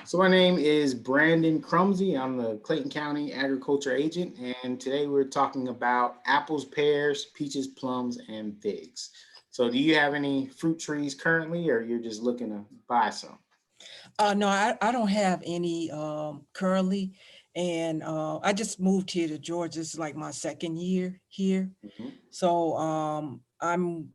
So my name is Brandon Crumsey. I'm the Clayton County Agriculture Agent, and today we're talking about apples, pears, peaches, plums, and figs. So do you have any fruit trees currently, or you're just looking to buy some? No, I don't have any currently. And I just moved here to Georgia. This is like my second year here. Mhm. So I'm,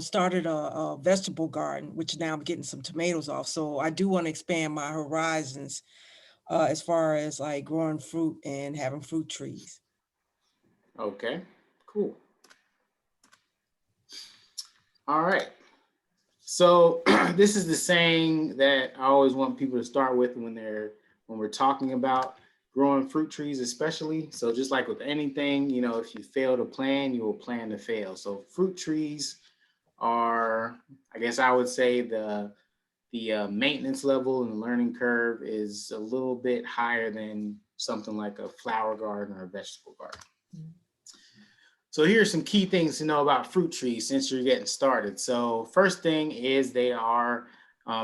started a vegetable garden, which now I'm getting some tomatoes off. So I do want to expand my horizons as far as like growing fruit and having fruit trees. Okay, cool. All right. So this is the saying that I always want people to start with when we're talking about growing fruit trees, especially. So just like with anything, if you fail to plan, you will plan to fail. So fruit trees are, I guess I would say the maintenance level and the learning curve is a little bit higher than something like a flower garden or a vegetable garden. So here's some key things to know about fruit trees since you're getting started. So first thing is they are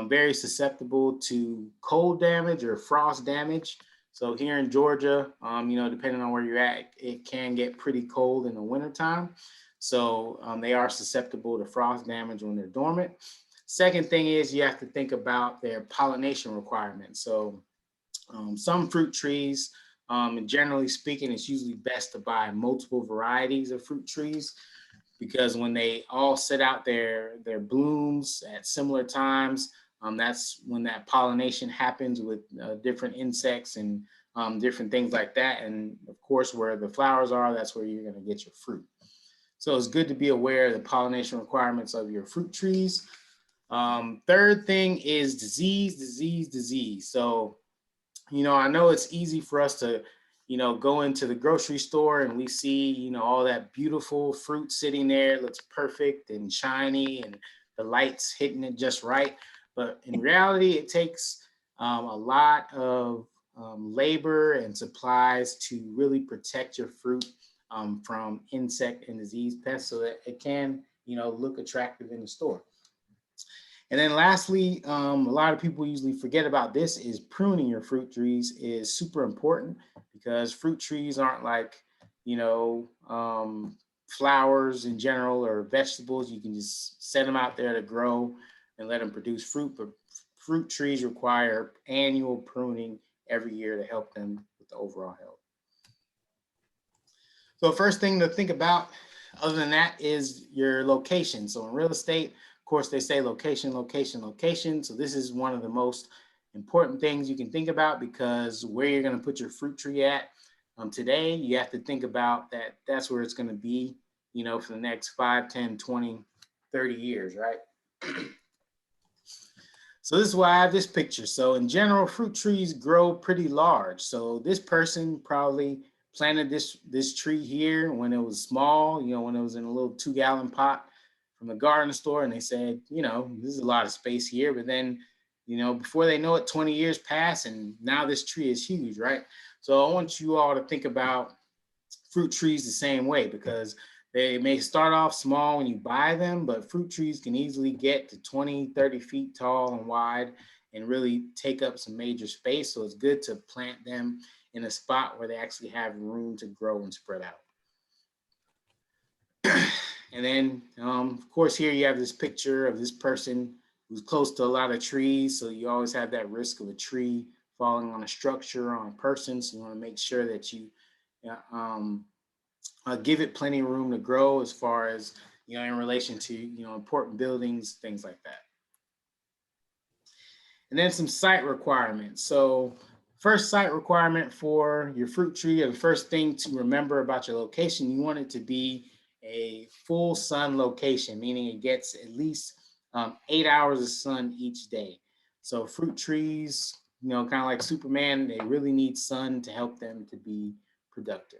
very susceptible to cold damage or frost damage. So here in Georgia, depending on where you're at, it can get pretty cold in the wintertime. So they are susceptible to frost damage when they're dormant. Second thing is you have to think about their pollination requirements. So some fruit trees, and generally speaking, it's usually best to buy multiple varieties of fruit trees because when they all set out their blooms at similar times, that's when that pollination happens with different insects and different things like that. And of course, where the flowers are, that's where you're going to get your fruit. So it's good to be aware of the pollination requirements of your fruit trees. Third thing is disease. So I know it's easy for us to, go into the grocery store and we see, all that beautiful fruit sitting there. It looks perfect and shiny and the light's hitting it just right. But in reality, it takes a lot of labor and supplies to really protect your fruit from insect and disease pests so that it can, look attractive in the store. And then lastly, a lot of people usually forget about this is pruning your fruit trees is super important because fruit trees aren't like, you know, flowers in general or vegetables. You can just set them out there to grow and let them produce fruit. But fruit trees require annual pruning every year to help them with the overall health. So first thing to think about other than that is your location. So in real estate, of course, they say location, location, location. So this is one of the most important things you can think about because where you're going to put your fruit tree at today, you have to think about that that's where it's going to be, for the next 5, 10, 20, 30 years, right? So this is why I have this picture. So in general, fruit trees grow pretty large. So this person probably planted this tree here when it was small, when it was in a little 2-gallon pot from the garden store. And they said, this is a lot of space here. But then, before they know it, 20 years pass and now this tree is huge, right? So I want you all to think about fruit trees the same way because they may start off small when you buy them, but fruit trees can easily get to 20, 30 feet tall and wide and really take up some major space. So it's good to plant them in a spot where they actually have room to grow and spread out. And then, of course, here you have this picture of this person who's close to a lot of trees. So you always have that risk of a tree falling on a structure or on a person. So you want to make sure that you give it plenty of room to grow as far as, in relation to, important buildings, things like that. And then some site requirements. So first site requirement for your fruit tree, or the first thing to remember about your location, you want it to be a full sun location, meaning it gets at least 8 hours of sun each day. So fruit trees, kind of like Superman, they really need sun to help them to be productive.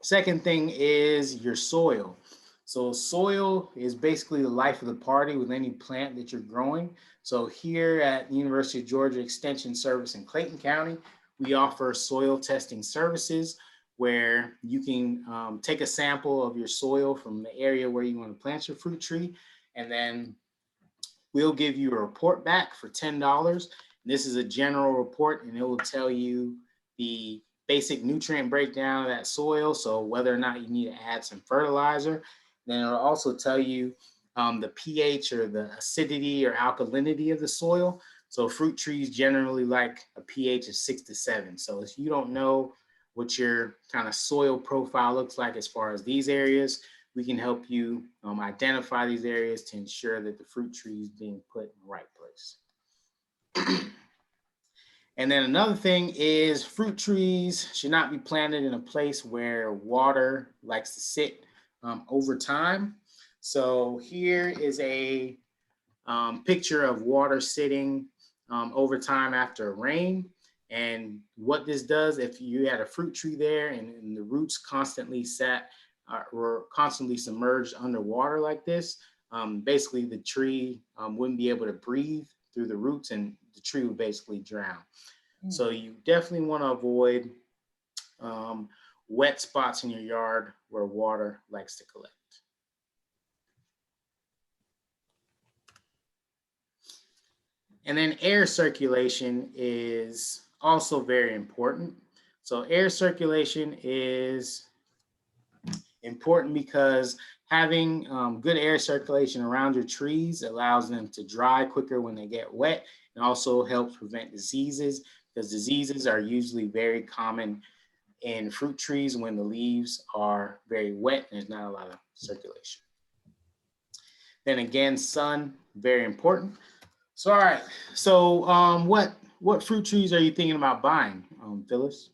Second thing is your soil. So soil is basically the life of the party with any plant that you're growing. So here at the University of Georgia Extension Service in Clayton County, we offer soil testing services where you can take a sample of your soil from the area where you want to plant your fruit tree, and then we'll give you a report back for $10, This is a general report, and it will tell you the basic nutrient breakdown of that soil. So whether or not you need to add some fertilizer. Then it'll also tell you the pH or the acidity or alkalinity of the soil. So fruit trees generally like a pH of 6 to 7. So if you don't know what your kind of soil profile looks like as far as these areas, we can help you identify these areas to ensure that the fruit tree is being put in the right place. And then another thing is fruit trees should not be planted in a place where water likes to sit over time. So here is a picture of water sitting over time after rain. And what this does, if you had a fruit tree there and the roots constantly sat or constantly submerged underwater like this, basically the tree wouldn't be able to breathe through the roots and the tree would basically drown. So you definitely want to avoid wet spots in your yard where water likes to collect. And then air circulation is also very important. So air circulation is important because having good air circulation around your trees allows them to dry quicker when they get wet, and also helps prevent diseases, because diseases are usually very common in fruit trees when the leaves are very wet and there's not a lot of circulation. Then again, sun, very important. So, all right. So, what fruit trees are you thinking about buying, Phyllis?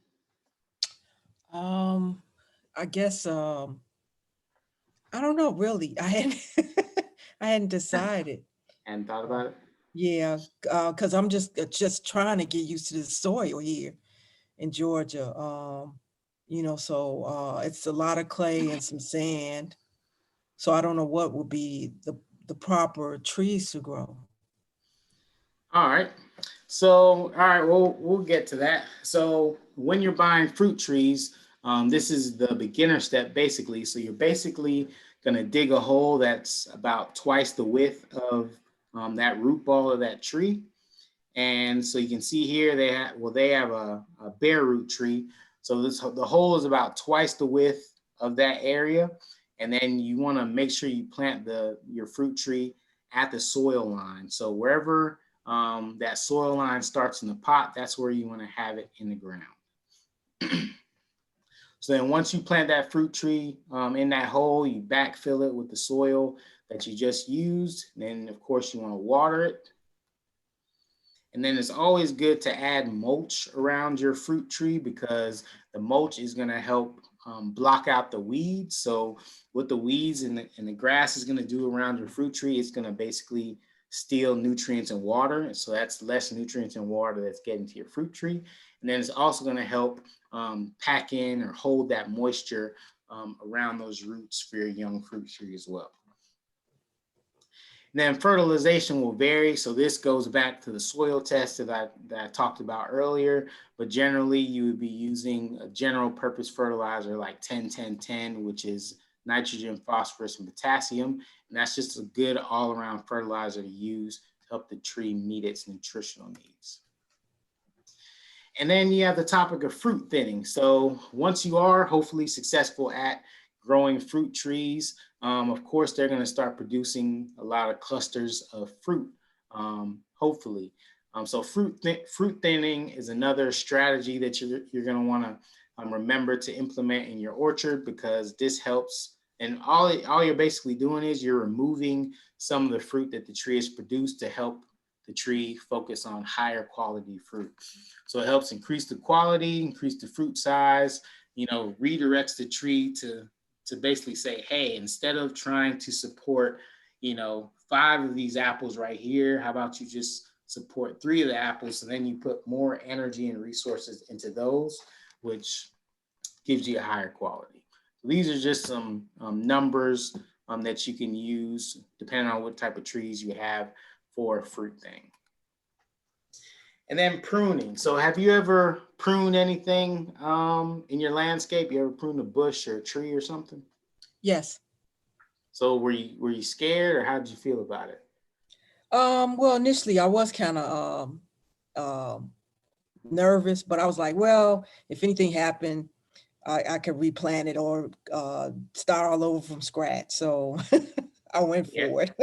I guess I don't know really. I hadn't I hadn't decided. And thought Uh, about it? yeah, because I'm just trying to get used to the soil here in Georgia. So it's a lot of clay and some sand. So I don't know what would be the proper trees to grow. All right. So, all right, we'll get to that. So, when you're buying fruit trees, this is the beginner step basically. So, you're basically going to dig a hole that's about twice the width of that root ball of that tree. And so you can see here they have a bare root tree. So the hole is about twice the width of that area. And then you want to make sure you plant your fruit tree at the soil line. So wherever that soil line starts in the pot, that's where you want to have it in the ground. So then once you plant that fruit tree in that hole, you backfill it with the soil that you just used. Then of course you want to water it. And then it's always good to add mulch around your fruit tree, because the mulch is going to help block out the weeds. So what the weeds and the grass is going to do around your fruit tree, it's going to basically steal nutrients and water. And so that's less nutrients and water that's getting to your fruit tree. And then it's also going to help pack in or hold that moisture around those roots for your young fruit tree as well. Then fertilization will vary. So this goes back to the soil test that I talked about earlier, but generally you would be using a general purpose fertilizer like 10-10-10, which is nitrogen, phosphorus, and potassium. And that's just a good all around fertilizer to use to help the tree meet its nutritional needs. And then you have the topic of fruit thinning. So once you are hopefully successful at growing fruit trees, of course, they're going to start producing a lot of clusters of fruit, hopefully. So fruit thinning is another strategy that you're going to want to remember to implement in your orchard, because this helps. And all you're basically doing is you're removing some of the fruit that the tree has produced to help the tree focus on higher quality fruit. So it helps increase the quality, increase the fruit size, redirects the tree to basically say, hey, instead of trying to support, 5 of these apples right here, how about you just support 3 of the apples, and then you put more energy and resources into those, which gives you a higher quality. So these are just some numbers that you can use depending on what type of trees you have for fruit thing. And then pruning. So have you ever pruned anything in your landscape? You ever pruned a bush or a tree or something? Yes. So were you scared, or how did you feel about it? Well, initially I was kind of um, nervous, but I was like, well, if anything happened, I could replant it or start all over from scratch. So I went Yeah, for it.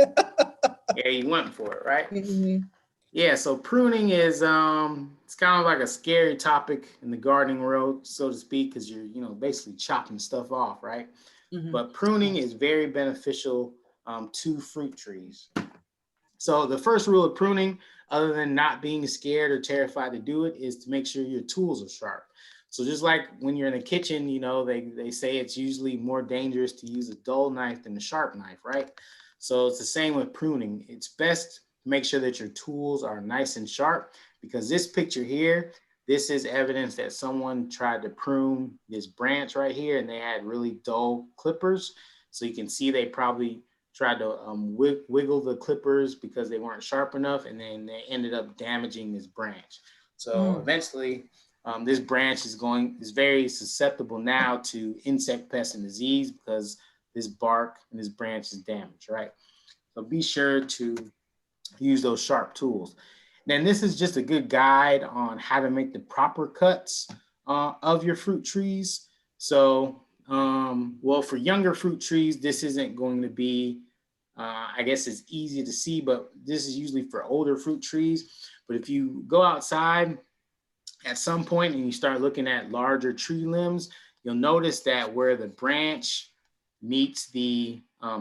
yeah, you went for it, right? Mhm, Yeah, so pruning is it's kind of like a scary topic in the gardening world, so to speak, because you're basically chopping stuff off, right? mhm. But pruning Yes. is very beneficial to fruit trees. So the first rule of pruning, other than not being scared or terrified to do it, is to make sure your tools are sharp. So just like when you're in the kitchen, they say it's usually more dangerous to use a dull knife than a sharp knife, right? So it's the same with pruning. It's best to make sure that your tools are nice and sharp, because this picture here, this is evidence that someone tried to prune this branch right here and they had really dull clippers. So you can see they probably tried to wiggle the clippers because they weren't sharp enough, and then they ended up damaging this branch. So Mm, eventually, this branch is very susceptible now to insect, pest, and disease because this bark and this branch is damaged, right? So be sure to use those sharp tools. Then this is just a good guide on how to make the proper cuts of your fruit trees. So, well, for younger fruit trees, this isn't going to be, I guess it's easy to see, but this is usually for older fruit trees. But if you go outside at some point and you start looking at larger tree limbs, you'll notice that where the branch meets the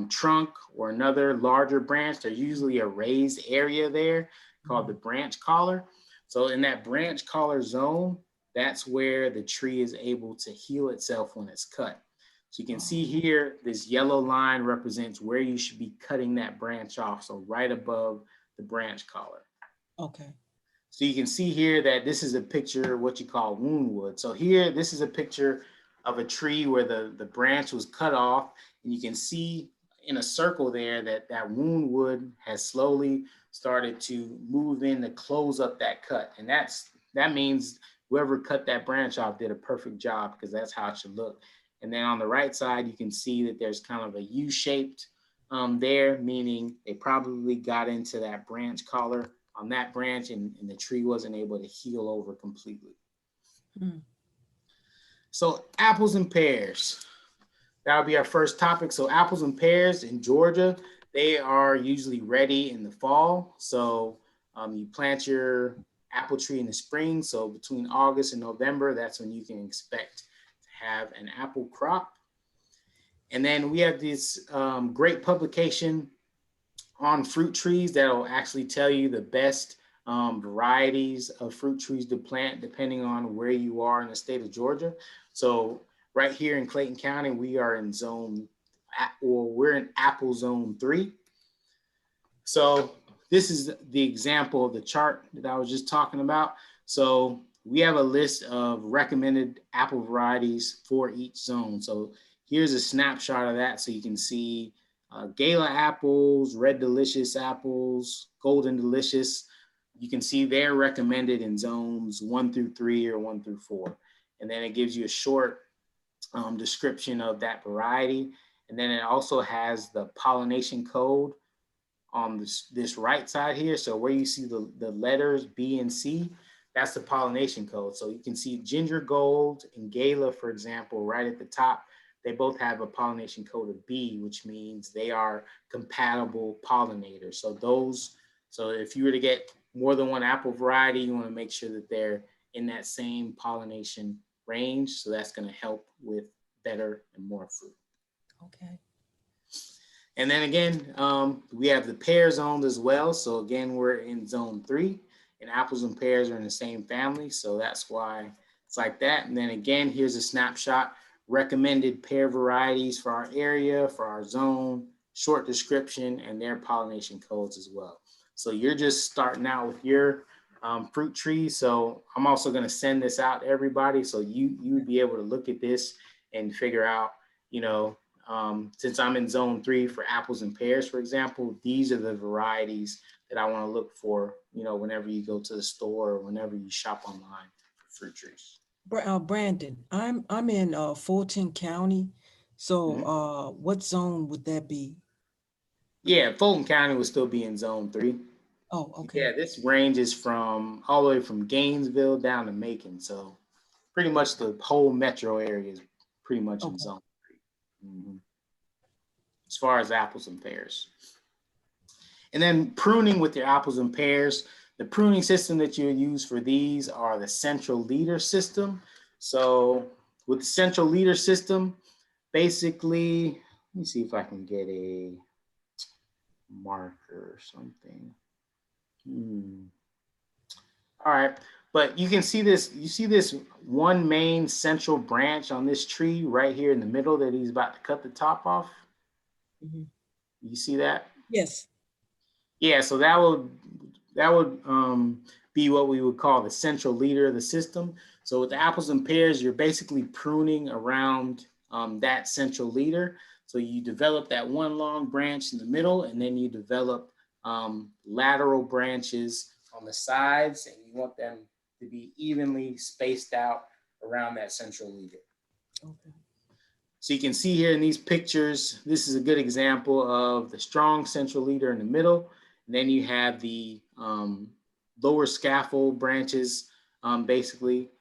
trunk or another larger branch, there's usually a raised area there called the mm. branch collar. So in that branch collar zone, that's where the tree is able to heal itself when it's cut. So you can see Oh, here, this yellow line represents where you should be cutting that branch off. So right above the branch collar. okay. So you can see here that this is a picture of what you call woundwood. So here, this is a picture of a tree where the branch was cut off, and you can see in a circle there that that woundwood has slowly started to move in to close up that cut. And that means whoever cut that branch off did a perfect job, because that's how it should look. And then on the right side, you can see that there's kind of a U-shaped there, meaning they probably got into that branch collar on that branch, and the tree wasn't able to heal over completely. Mm, So apples and pears, that'll be our first topic. So apples and pears in Georgia, they are usually ready in the fall. So you plant your apple tree in the spring. So between August and November, that's when you can expect to have an apple crop. And then we have this great publication on fruit trees that'll actually tell you the best varieties of fruit trees to plant depending on where you are in the state of Georgia. So right here in Clayton County, we are in we're in apple zone 3. So this is the example of the chart that I was just talking about. So we have a list of recommended apple varieties for each zone. So here's a snapshot of that so you can see Gala apples, Red Delicious apples, Golden Delicious. You can see they're recommended in zones 1 through 3 or 1 through 4. And then it gives you a short description of that variety. And then it also has the pollination code on this right side here. So where you see the letters B and C, that's the pollination code. So you can see Ginger Gold and Gala, for example, right at the top. They both have a pollination code of B, which means they are compatible pollinators. So if you were to get more than one apple variety, you want to make sure that they're in that same pollination range. So that's going to help with better and more fruit. okay. And then again, we have the pear zones as well. So again, we're in zone 3, and apples and pears are in the same family. So that's why it's like that. And then again, here's a snapshot, recommended pear varieties for our area, for our zone, short description, and their pollination codes as well. So you're just starting out with your fruit tree. So I'm also going to send this out to everybody. So you would be able to look at this and figure out, you know, since I'm in zone 3 for apples and pears, for example, these are the varieties that I want to look for, whenever you go to the store or whenever you shop online for fruit trees. Brandon, I'm in Fulton County. So Mhm. what zone would that be? Yeah, Fulton County will still be in zone 3. Oh, okay. Yeah, this ranges from all the way from Gainesville down to Macon. So pretty much the whole metro area is pretty much in Okay. zone 3. As far as apples and pears. And then pruning with your apples and pears, the pruning system that you use for these are the central leader system. So with the central leader system, basically, let me see if I can get a marker or something. All right, but you can see this, you see this one main central branch on this tree right here in the middle that he's about to cut the top off. You see that? Yes. Yeah, so that would be what we would call the central leader of the system. So with the apples and pears, you're basically pruning around that central leader. So you develop that one long branch in the middle, and then you develop lateral branches on the sides, and you want them to be evenly spaced out around that central leader. Okay. So you can see here in these pictures, this is a good example of the strong central leader in the middle. And then you have the lower scaffold branches basically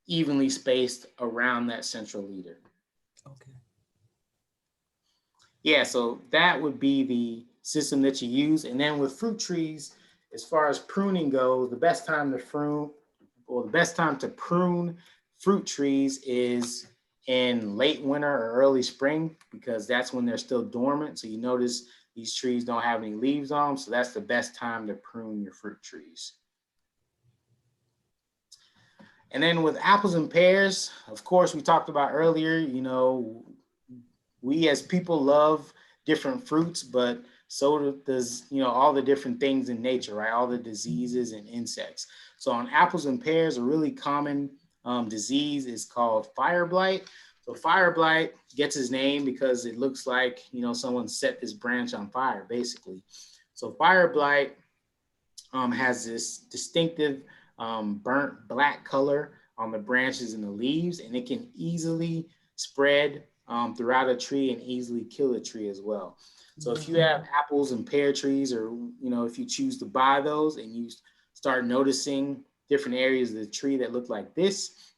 evenly spaced around that central leader. Okay. Yeah, so that would be the system that you use. And then with fruit trees, as far as pruning goes, the best time to prune fruit trees is in late winter or early spring, because that's when they're still dormant. So you notice these trees don't have any leaves on them. So that's the best time to prune your fruit trees. And then with apples and pears, of course, we talked about earlier, you know, we as people love different fruits, but so does, you know, all the different things in nature, right? All the diseases and insects. So on apples and pears, a really common disease is called fire blight. So fire blight gets its name because it looks like, you know, someone set this branch on fire, basically. So fire blight has this distinctive burnt black color on the branches and the leaves, and it can easily spread throughout a tree and easily kill a tree as well. So if you have apples and pear trees, or, you know, if you choose to buy those and you start noticing different areas of the tree that look like this,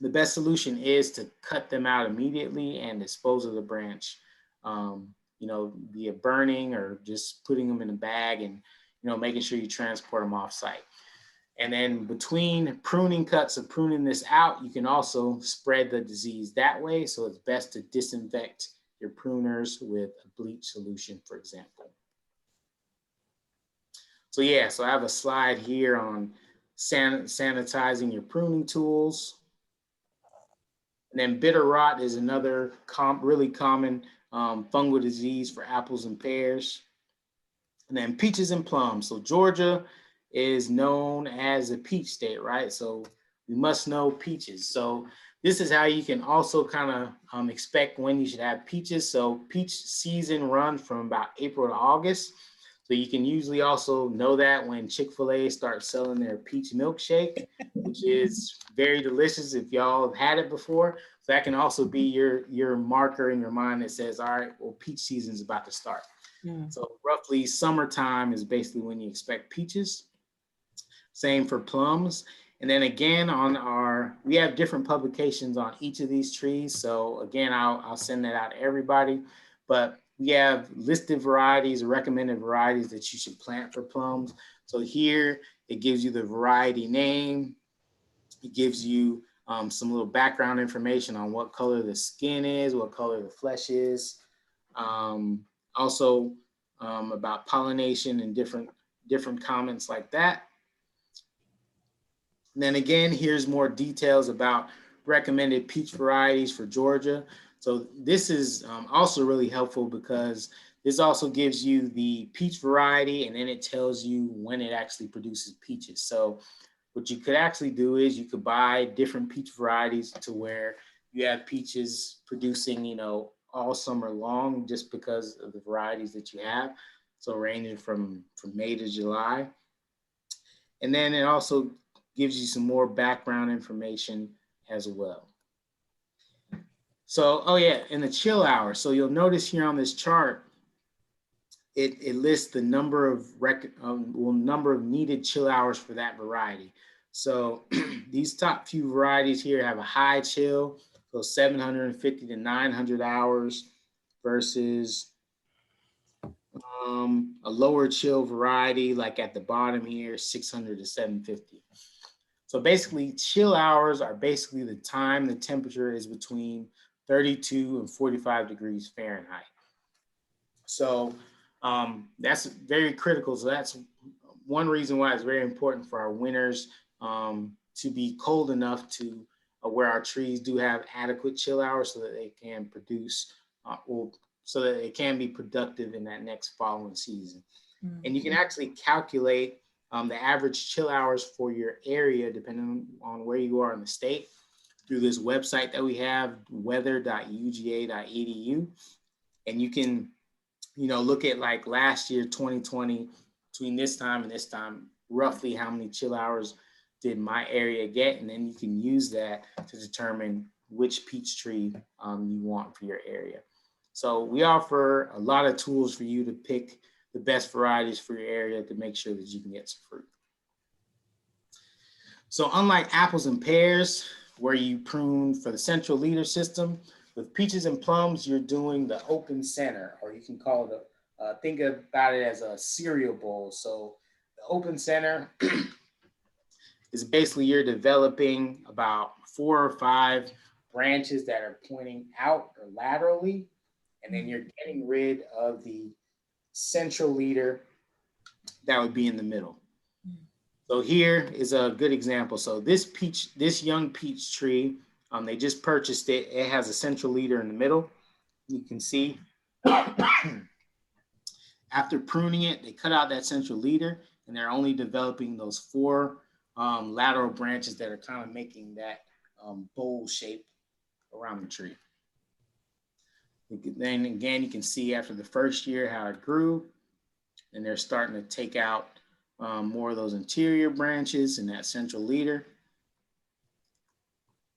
the best solution is to cut them out immediately and dispose of the branch, you know, via burning or just putting them in a bag and, you know, making sure you transport them off site. And then between pruning cuts of pruning this out, you can also spread the disease that way. So it's best to disinfect your pruners with a bleach solution, for example. So yeah, so I have a slide here on sanitizing your pruning tools. And then bitter rot is another really common fungal disease for apples and pears. And then peaches and plums. So Georgia is known as a peach state, right? So we must know peaches. So this is how you can also kind of expect when you should have peaches. So peach season runs from about April to August. So you can usually also know that when Chick-fil-A starts selling their peach milkshake, which is very delicious if y'all have had it before. So that can also be your marker in your mind that says, all right, well, peach season is about to start. So roughly summertime is basically when you expect peaches. Same for plums. And then again, we have different publications on each of these trees. So again, I'll send that out to everybody. But we have listed varieties or recommended varieties that you should plant for plums. So here it gives you the variety name. It gives you some little background information on what color the skin is, what color the flesh is. Also about pollination and different comments like that. And then again, here's more details about recommended peach varieties for Georgia. So this is also really helpful because this also gives you the peach variety, and then it tells you when it actually produces peaches. So what you could actually do is you could buy different peach varieties to where you have peaches producing, you know, all summer long, just because of the varieties that you have. So ranging from May to July. And then it also gives you some more background information as well. So, oh yeah, in the chill hour. So you'll notice here on this chart, it lists the number of number of needed chill hours for that variety. So these top few varieties here have a high chill, so 750 to 900 hours versus a lower chill variety like at the bottom here, 600 to 750. So basically chill hours are basically the time the temperature is between 32 and 45 degrees Fahrenheit. So that's very critical. So that's one reason why it's very important for our winters to be cold enough to where our trees do have adequate chill hours so that they can produce so that it can be productive in that next following season. Mm-hmm. And you can actually calculate the average chill hours for your area depending on where you are in the state through this website that we have, weather.uga.edu. And you can look at like last year, 2020, between this time and this time, roughly how many chill hours did my area get? And then you can use that to determine which peach tree you want for your area. So we offer a lot of tools for you to pick the best varieties for your area to make sure that you can get some fruit. So unlike apples and pears, where you prune for the central leader system, with peaches and plums, you're doing the open center, or you can call it think about it as a cereal bowl. So the open center is basically you're developing about 4 or 5 branches that are pointing out or laterally, and then you're getting rid of the central leader that would be in the middle. So here is a good example. So this young peach tree, they just purchased it. It has a central leader in the middle. You can see after pruning it, they cut out that central leader and they're only developing those 4 lateral branches that are kind of making that bowl shape around the tree. Then again, you can see after the first year how it grew, and they're starting to take out more of those interior branches and that central leader.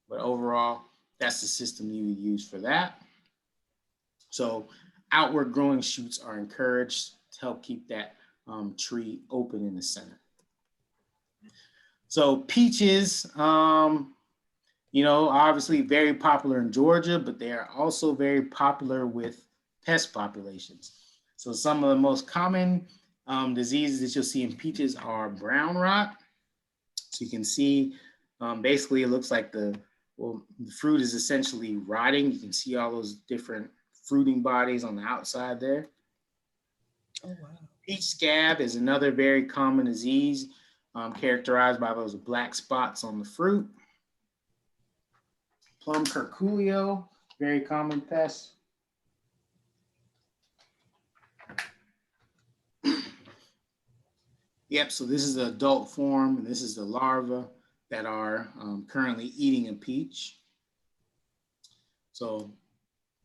But overall, that's the system you would use for that. So outward growing shoots are encouraged to help keep that tree open in the center. So peaches, obviously very popular in Georgia, but they are also very popular with pest populations. So some of the most common diseases that you'll see in peaches are brown rot. So you can see basically it looks like the fruit is essentially rotting. You can see all those different fruiting bodies on the outside there. Oh, wow. Peach scab is another very common disease characterized by those black spots on the fruit. Plum curculio, very common pest. Yep, so this is the adult form, and this is the larvae that are currently eating a peach. So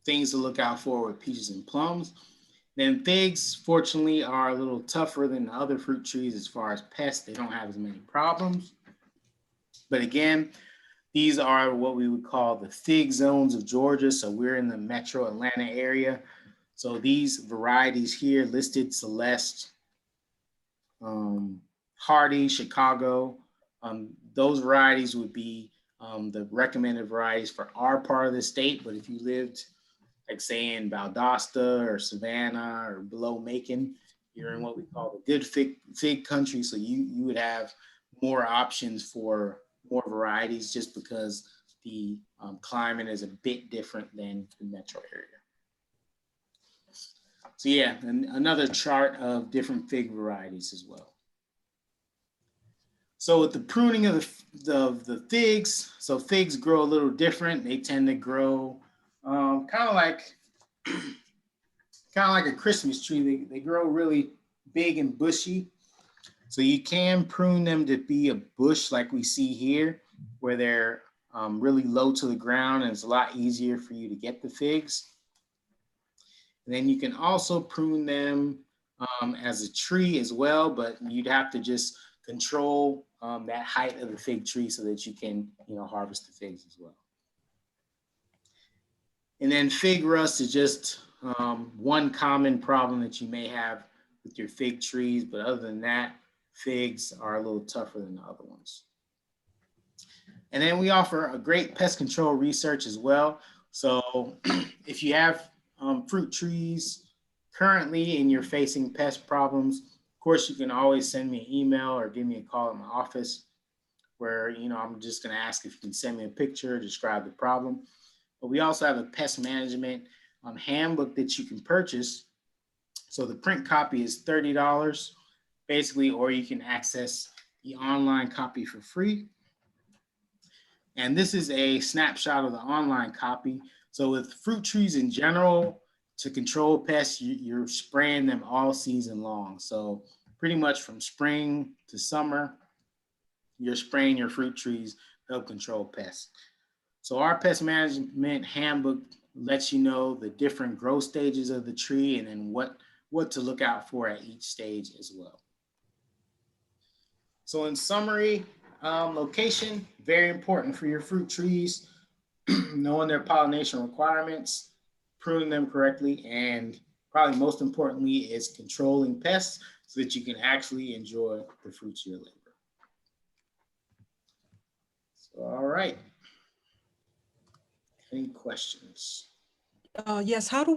things to look out for with peaches and plums. Then figs, fortunately, are a little tougher than the other fruit trees as far as pests. They don't have as many problems. But again, these are what we would call the fig zones of Georgia. So we're in the metro Atlanta area. So these varieties here listed, Celeste, Hardy, Chicago, those varieties would be the recommended varieties for our part of the state. But if you lived, like say in Valdosta or Savannah or below Macon, you're in what we call the good fig country. So you would have more options for more varieties just because the climate is a bit different than the metro area. So yeah, and another chart of different fig varieties as well. So with the pruning of the figs, so figs grow a little different. They tend to grow kind of like a Christmas tree. They grow really big and bushy. So you can prune them to be a bush like we see here, where they're really low to the ground and it's a lot easier for you to get the figs. And then you can also prune them as a tree as well, but you'd have to just control that height of the fig tree so that you can, harvest the figs as well. And then fig rust is just one common problem that you may have with your fig trees, but other than that, figs are a little tougher than the other ones. And then we offer a great pest control research as well. So if you have fruit trees currently and you're facing pest problems, of course, you can always send me an email or give me a call at my office where, I'm just going to ask if you can send me a picture, describe the problem. But we also have a pest management handbook that you can purchase. So the print copy is $30 basically, or you can access the online copy for free. And this is a snapshot of the online copy. So with fruit trees in general, to control pests, you're spraying them all season long. So pretty much from spring to summer, you're spraying your fruit trees to help control pests. So our pest management handbook lets you know the different growth stages of the tree and then what to look out for at each stage as well. So in summary, location, very important for your fruit trees, knowing their pollination requirements, pruning them correctly, and probably most importantly is controlling pests so that you can actually enjoy the fruits of your labor. So, all right. Any questions? Yes, how do we